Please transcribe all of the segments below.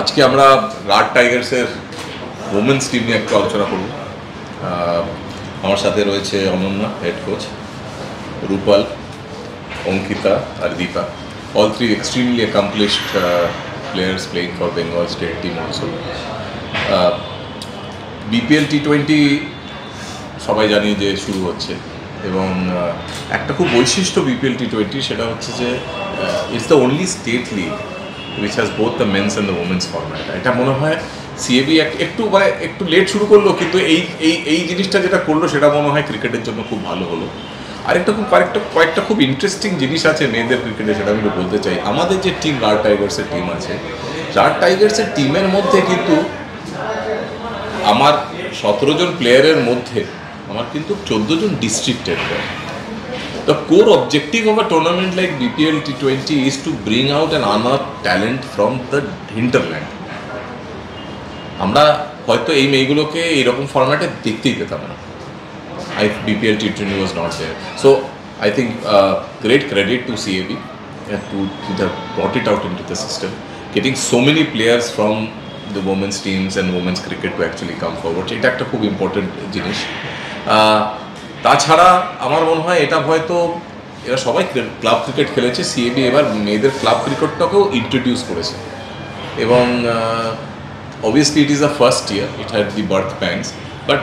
আজকে আমরা রাড টাইগার্সের women's team নিয়ে একটু আলোচনা করব। আমার সাথে রয়েছে Ananya, head coach, রূপাল, Ankita R Dipa, all three extremely accomplished players playing for Bengal state team also. BPL T20 সবাই জানি যে শুরু হচ্ছে এবং একটা খুব বৈশিষ্ট্য BPL T20 সেটা হচ্ছে যে it's the only state league which has both the men's and the women's format. এটা মনে হয় CAB একটু লেট শুরু করলো, কিন্তু এই জিনিসটা যেটা করলো সেটা মনে হয় ক্রিকেটের জন্য খুব ভালো হলো। আর কয়েকটা খুব ইন্টারেস্টিং জিনিস আছে মেয়েদের ক্রিকেটে, সেটা আমি বলতে চাই। আমাদের যে টিম রাড টাইগার্সের টিম আছে, রাড টাইগার্সের টিমের মধ্যে কিন্তু আমার 17 জন প্লেয়ারের মধ্যে আমার কিন্তু 14 জন ডিস্ট্রিক্টের player. The core objective of a tournament like BPL T20 is to bring out an unearthed talent from the hinterland. আমরা হয়তো এই মেয়েগুলোকে এইরকম ফরম্যাটে দেখতেই পেতাম না। BPL T20 was not there. So I think great credit to CAB to have brought it out into the system, getting so many players from the women's teams and women's cricket to actually come forward. এটা একটা খুব important জিনিস। তাছাড়া আমার মনে হয় এটা হয়তো এরা সবাই ক্লাব ক্রিকেট খেলেছে, CAB এবার মেয়েদের ক্লাব ক্রিকেটটাকেও ইন্ট্রোডিউস করেছে এবং obviously it is the first year, it had the birth pangs, but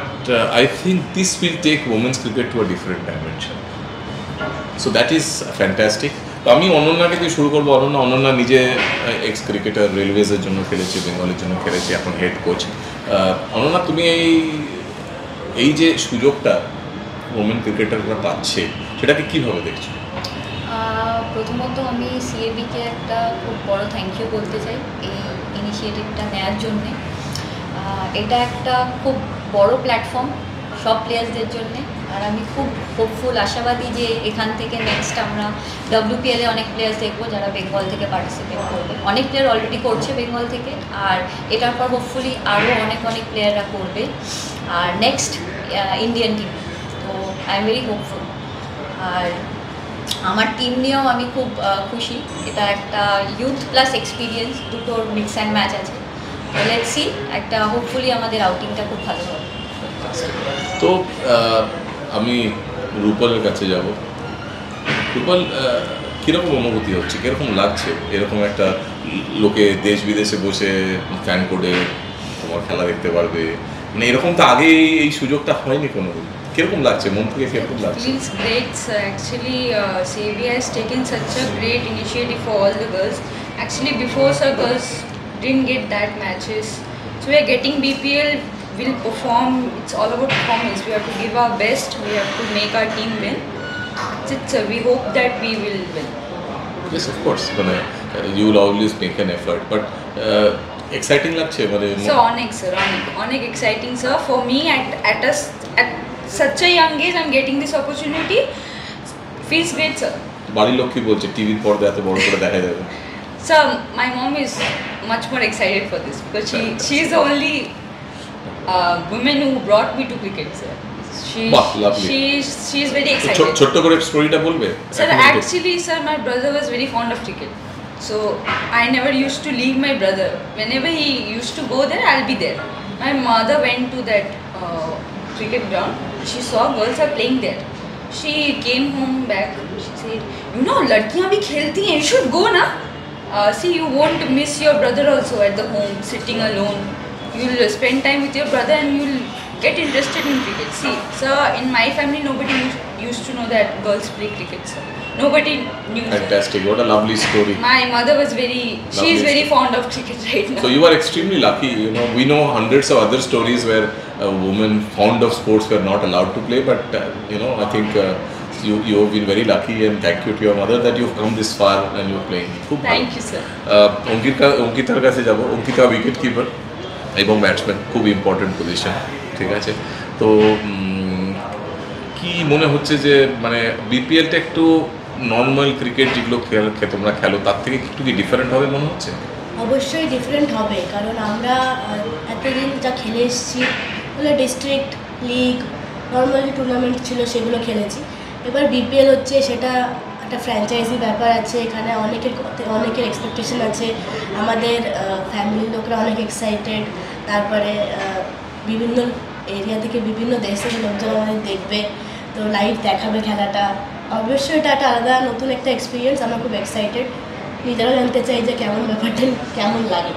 I think this will take women's cricket to a different dimension, so that is fantastic. তো আমি অনন্যাকে দিয়ে শুরু করবো। অনন্যা নিজে এক্স ক্রিকেটার, রেলওয়েজের জন্য খেলেছে, বেঙ্গলের জন্য খেলেছে, এখন হেড কোচ। অনন্যা, তুমি এই যে সুযোগটা ওমেন ক্রিকেটাররা পাচ্ছে সেটাকে কীভাবে দেখছো? প্রথমত আমি CAB-কে একটা খুব বড় থ্যাংক ইউ বলতে চাই এই ইনিশিয়েটিভটা নেওয়ার জন্যে। এটা একটা খুব বড় প্ল্যাটফর্ম সব প্লেয়ার্সদের জন্যে, আর আমি খুব হোপফুল, আশাবাদী যে এখান থেকে নেক্সট আমরা WPL-এ অনেক প্লেয়ার্স দেখবো যারা বেঙ্গল থেকে পার্টিসিপেট করবে। অনেক প্লেয়ার অলরেডি করছে বেঙ্গল থেকে, আর এটার পর হোপফুলি আরও অনেক প্লেয়াররা করবে। আর নেক্সট ইন্ডিয়ান টিম, তো আই এম ভেরি হোপফুল। আর আমার টিম নিয়েও আমি খুব খুশি। এটা একটা ইউথ প্লাস এক্সপিরিয়েন্স, দুটোর মিক্স অ্যান্ড ম্যাচ আছে। লেটস সি, একটা হোপফুলি আমাদের আউটিংটা খুব ভালো হবে। তো আমি রূপালের কাছে যাব। রূপাল, কীরকম অনুভূতি হচ্ছে, কীরকম লাগছে এরকম একটা লোকে দেশ বিদেশে বসে ফ্যান কোডে তোমার খেলা দেখতে পারবে, মানে এরকম তো আগে এই সুযোগটা হয়নি কোনো। কিরকম লাগছে, মন থেকে কিরকম লাগছে? Feels great, sir. Actually, CAB has taken such a great initiative for all the girls. Actually, before, sir, girls didn't get that matches. So we are getting BPL, will perform. It's all about performance. We have to give our best. We have to make our team win. That's it, sir. We hope that we will win. Yes, of course. You will always make an effort, but exciting লাগছে মানে? So অনেক, sir, অনেক exciting, sir. For me, at such a young age, I'm getting this opportunity. Feels great, sir. বাড়ির লোক কি বলছে, টিভির পর্দা এত বড় করে দেখা যাবে? Sir, my mom is much more excited for this because she is the only woman who brought me to cricket, sir. She is very excited. ছোট্ট করে স্টোরিটা বলবে? Sir, actually, sir, my brother was very fond of cricket, so I never used to leave my brother. Whenever he used to go there, I'll be there. My mother went to that cricket ground. She saw girls are playing there. She came home back. She said, "You know, ladkiyan bhi khelti hain. You should go na. See, you won't miss your brother also at the home, sitting alone. You'll spend time with your brother and you'll get interested in cricket." See, sir, in my family, nobody used to know that girls play cricket, sir. Nobody knew. Fantastic. What a lovely story. My mother was she is very fond of cricket right now. So you are extremely lucky. You know, we know hundreds of other stories where women fond of sports were not allowed to play, but I think you have been very lucky, and thank you to your mother that you've come this far and you're playing. Thank you, sir. অঙ্কিতার কাছে যাব। Ankita wicket keeper এবং batsman, খুব important position, ঠিক আছে? তো কি মনে হচ্ছে যে মানে BPL-টা একটু নর্মাল ক্রিকেট যেগুলো তোমরা খেলো তার থেকে একটু কি ডিফারেন্ট হবে মনে হচ্ছে? অবশ্যই ডিফারেন্ট হবে, কারণ আমরা এতদিন যা খেলে এসেছি ওগুলো ডিস্ট্রিক্ট লিগ, নর্মালি টুর্নামেন্ট ছিল, সেগুলো খেলেছি। এবার BPL হচ্ছে, সেটা একটা ফ্র্যাঞ্চাইজি ব্যাপার আছে এখানে, অনেকের এক্সপেকটেশন আছে, আমাদের ফ্যামিলির লোকরা অনেক এক্সাইটেড, তারপরে বিভিন্ন এরিয়া থেকে বিভিন্ন দেশ থেকে লোকজন আমাদের দেখবে, তো লাইভ দেখাবে খেলাটা। অবশ্যই এটা একটা আলাদা নতুন একটা এক্সপিরিয়েন্স, আমরা খুব এক্সাইটেড, নিজেরাও জানতে চাই যে কেমন ব্যাপারটা কেমন লাগে।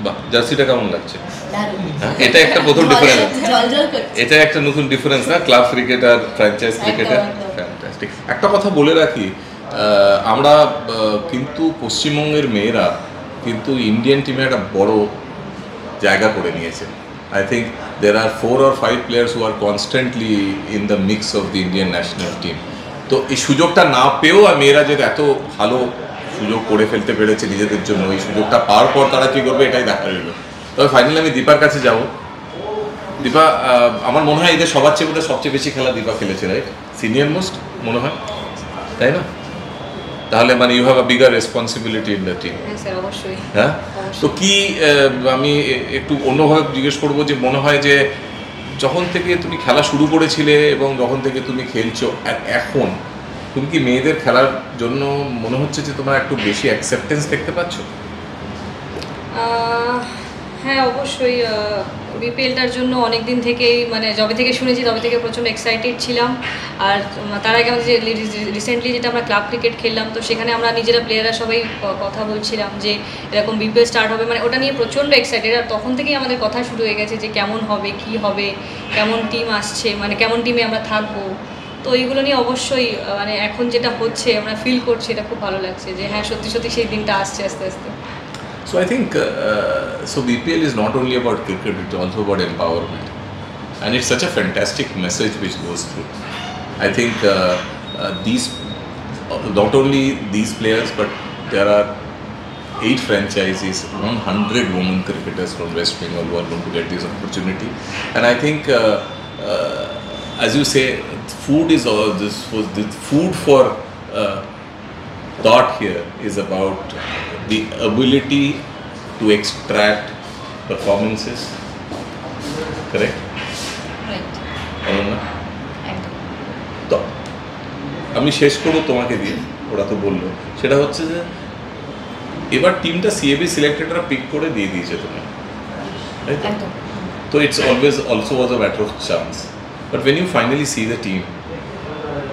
বাহ, জার্সিটা কেমন লাগছে? দারুণ। এটা একটা প্রথম ডিফারেন্স, জল করছে। এটা একটা নতুন ডিফারেন্স না, ক্লাব ক্রিকেট আর ফ্র্যাঞ্চাইজ ক্রিকেটের। ফ্যান্টাস্টিক। একটা কথা বলে রাখি, আমরা কিন্তু পশ্চিমবঙ্গের মেয়েরা কিন্তু ইন্ডিয়ান টিমে একটা বড় জায়গা করে নিয়েছে। I think there are 4 or 5 players who are constantly in the mix of the Indian national team. তো এই সুযোগটা না পেয়েও মেয়েরা যে এত ভালো সুযোগ করে ফেলতে পেরেছে নিজেদের জন্য, এই সুযোগটা পাওয়ার পর তারা কী করবে এটাই দেখা রইল। তবে ফাইনালি আমি দীপার কাছে যাব। দীপা, আমার মনে হয় এদের সবার চেয়ে বোধহয় সবচেয়ে বেশি খেলা দীপা খেলেছে, রাইট? সিনিয়র মোস্ট মনে হয়, তাই না? তাহলে মানে you have a bigger responsibility in the team. হ্যাঁ স্যার, অবশ্যই। হ্যাঁ, তো কি আমি একটু অন্যভাবে জিজ্ঞেস করবো যে মনে হয় যে যখন থেকে তুমি খেলা শুরু করেছিলে এবং যখন থেকে তুমি খেলছো আর এখন তুমি কি মেয়েদের খেলার জন্য মনে হচ্ছে যে তোমার একটু বেশি অ্যাকসেপ্টেন্স দেখতে পাচ্ছ? হ্যাঁ অবশ্যই, বিপিএলটার জন্য অনেক দিন থেকেই মানে যবে থেকে শুনেছি তবে থেকে প্রচণ্ড এক্সাইটেড ছিলাম। আর তার আগে আমাদের যে রিসেন্টলি যেটা আমরা ক্লাব ক্রিকেট খেললাম, তো সেখানে আমরা নিজেরা প্লেয়াররা সবাই কথা বলছিলাম যে এরকম বিপিএল স্টার্ট হবে, মানে ওটা নিয়ে প্রচণ্ড এক্সাইটেড। আর তখন থেকেই আমাদের কথা শুরু হয়ে গেছে যে কেমন হবে, কি হবে, কেমন টিম আসছে, মানে কেমন টিমে আমরা থাকবো। তো এইগুলো নিয়ে অবশ্যই মানে এখন যেটা হচ্ছে আমরা ফিল করছি, এটা খুব ভালো লাগছে যে হ্যাঁ সত্যি সত্যি সেই দিনটা আসছে আস্তে আস্তে। So I think so BPL is not only about cricket, it's also about empowerment, and it's such a fantastic message which goes through. I think these not only these players, but there are 8 franchises, 100 women cricketers from West Bengal who are going to get this opportunity. And I think as you say, food is all this. The food for thought here is about the ability to extract performances, correct? Right, Ananya, একদম। তো আমি শেষ করবো তোমাকে দিয়ে, ওরা তো বললো, সেটা হচ্ছে যে এবার টিমটা সিএবি সিলেক্টেডরা পিক করে দিয়ে দিয়েছে তুমি, তাই তো? একদম। So it's always also was a matter of chance. But when you finally see the team,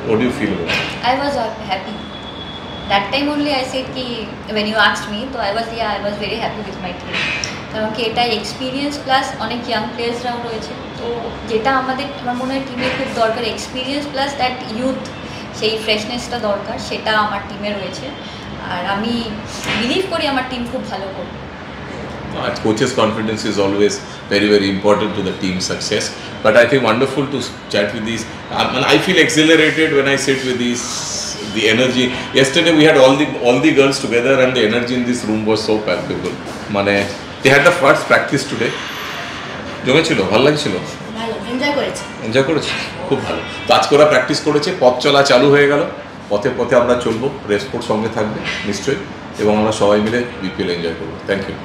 what do you feel about it? I was happy. That time only I said कि when you asked me, तो I was very happy with my team. কারণ কি এটা experience plus অনেক young প্লেয়ার্সরাও রয়েছে, তো যেটা আমার মনে হয় টিমে খুব দরকার, এক্সপিরিয়েন্স প্লাস দ্যাট ইউথ, সেই ফ্রেশনেসটা দরকার, সেটা আমার টিমে রয়েছে। আর আমি বিলিভ করি আমার টিম খুব ভালো করবে। Coach's confidence is always very, very important to the team's success. But I think wonderful to chat with these. I feel exhilarated when I sit with these. The energy. Yesterday we had all the girls together, and the energy in this room was so palpable. Mane, they had the first practice today. জমেছিল, ভালো লাগছিল? ভালো, enjoy করেছি। Enjoy করেছি, খুব ভালো। তো আজকে ওরা প্র্যাকটিস করেছে, পথ চলা চালু হয়ে গেল, পথে পথে আমরা চলবো, রেসপোর্ট সঙ্গে থাকবে নিশ্চয়ই, এবং আমরা সবাই মিলে বিপিএল এনজয় করবো। Thank you.